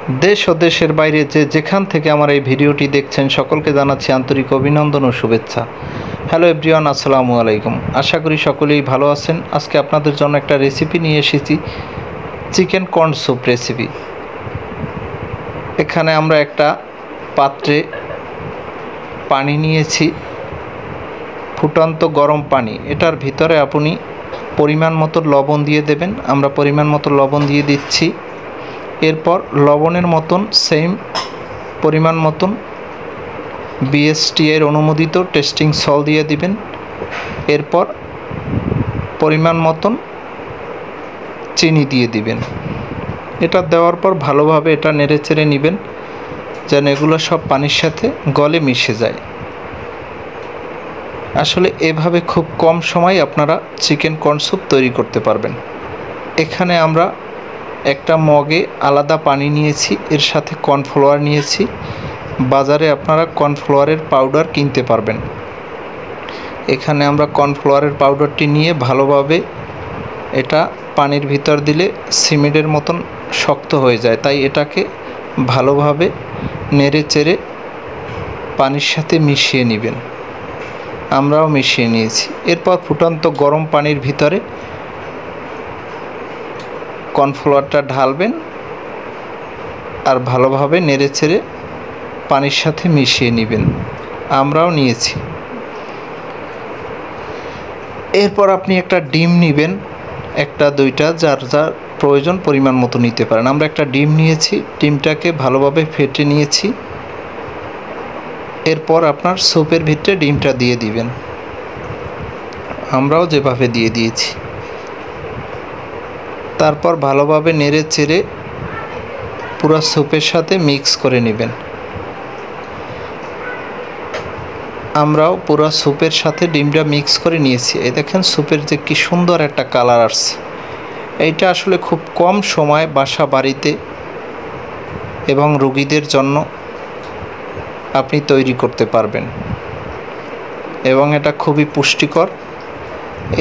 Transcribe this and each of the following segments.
দেশ ও দেশের বাইরে যেখান থেকে আমার এই ভিডিওটি দেখছেন সকলকে জানাচ্ছি আন্তরিক অভিনন্দন ও শুভেচ্ছা। হ্যালো এভরিওয়ান, আসসালামু আলাইকুম। আশা করি সকলেই ভালো আছেন। আজকে আপনাদের জন্য একটা রেসিপি নিয়ে এসেছি, চিকেন কর্ন স্যুপ রেসিপি। এখানে আমরা একটা পাত্রে পানি নিয়েছি, ফুটন্ত গরম পানি। এটার ভিতরে আপনি পরিমাণ মতো লবণ দিয়ে দেবেন। আমরা পরিমাণ মতো লবণ দিয়ে দিচ্ছি। এরপর লবণের মতন সেম পরিমাণ মতন বিএসটিআই অনুমোদিত টেস্টিং সল্ট দিয়ে দিবেন। এরপর পরিমাণ মতন চিনি দিয়ে দিবেন। এটা দেওয়ার পর ভালোভাবে এটা নেড়েচেড়ে নেবেন যেন এগুলো সব পানির সাথে গলে মিশে যায়। আসলে এভাবে খুব কম সময়ে আপনারা চিকেন কর্ন স্যুপ তৈরি করতে পারবেন। এখানে আমরা একটা মগে আলাদা পানি নিয়েছি, এর সাথে কর্নফ্লাওয়ার নিয়েছি। বাজারে আপনারা কর্নফ্লাওয়ারের পাউডার কিনতে পারবেন। এখানে আমরা কর্নফ্লাওয়ারের পাউডারটি নিয়ে ভালোভাবে এটা পানির ভিতর দিলে সিমেন্টের মতন শক্ত হয়ে যায়, তাই এটাকে ভালোভাবে নেড়ে চেড়ে পানির সাথে মিশিয়ে নেবেন। আমরাও মিশিয়ে নিয়েছি। এরপর ফুটন্ত গরম পানির ভিতরে কর্নফ্লাওয়ারটা ঢালবেন আর ভালোভাবে নেড়েচেড়ে পানির সাথে মিশিয়ে নেবেন। আমরাও নিয়েছি। এরপর আপনি একটা ডিম নেবেন, একটা দুইটা যার যার প্রয়োজন পরিমাণ মতো নিতে পারেন। আমরা একটা ডিম নিয়েছি, ডিমটাকে ভালোভাবে ফেটে নিয়েছি। এরপর আপনার স্যুপের ভিতরে ডিমটা দিয়ে দিবেন। আমরাও যেভাবে দিয়ে দিয়েছি। তারপর ভালোভাবে নেড়ে চেড়ে পুরো স্যুপের সাথে মিক্স করে নেবেন। আমরাও পুরো স্যুপের সাথে ডিমটা মিক্স করে নিয়েছি। এই দেখেন স্যুপের যে কি সুন্দর একটা কালার আসছে। এইটা আসলে খুব কম সময় বাসা বাড়িতে এবং রোগীদের জন্য আপনি তৈরি করতে পারবেন এবং এটা খুবই পুষ্টিকর।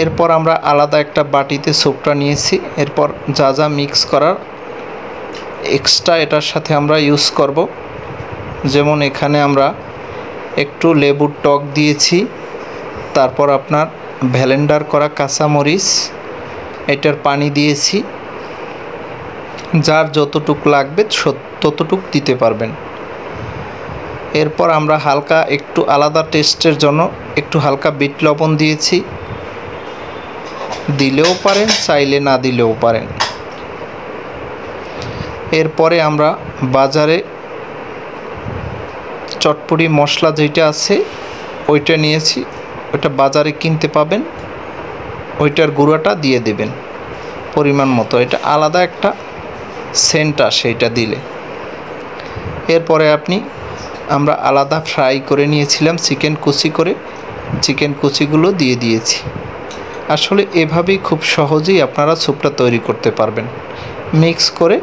এরপর আমরা আলাদা একটা বাটিতে স্যুপটা নিয়েছি। এরপর যা যা মিক্স করার এক্সট্রা এটার সাথে আমরা ইউজ করব। যেমন এখানে আমরা একটু লেবুর টক দিয়েছি, তারপর আপনার ব্লেন্ডার করা কাঁচামরিচ, এটার পানি দিয়েছি। যার যতটুক লাগবে ততটুক দিতে পারবেন। এরপর আমরা হালকা একটু আলাদা টেস্টের জন্য একটু হালকা বিট লবণ দিয়েছি। দিলেও পারেন, চাইলে না দিলেও পারেন। এরপরে আমরা বাজারে চটপটি মশলা যেটা আছে ওইটা নিয়েছি, ওইটা বাজারে কিনতে পাবেন। ওইটার গুঁড়াটা দিয়ে দেবেন পরিমাণ মতো। এটা আলাদা একটা সেন্ট আসে এটা দিলে। এরপরে আমরা আলাদা ফ্রাই করে নিয়েছিলাম চিকেন কুচি করে, চিকেন কুচিগুলো দিয়ে দিয়েছি। আসলে এভাবেই খুব সহজেই আপনারা স্যুপটা তৈরি করতে পারবেন। মিক্স করে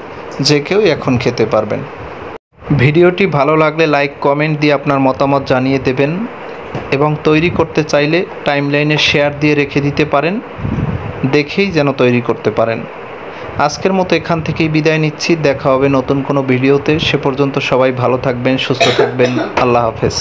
যে কেউ এখন খেতে পারবেন। ভিডিওটি ভালো লাগলে লাইক কমেন্ট দিয়ে আপনার মতামত জানিয়ে দেবেন এবং তৈরি করতে চাইলে টাইমলাইনে শেয়ার দিয়ে রেখে দিতে পারেন, দেখেই যেন তৈরি করতে পারেন। আজকের মতো এখান থেকেই বিদায় নিচ্ছি। দেখা হবে নতুন কোনো ভিডিওতে। সে পর্যন্ত সবাই ভালো থাকবেন, সুস্থ থাকবেন। আল্লাহ হাফেজ।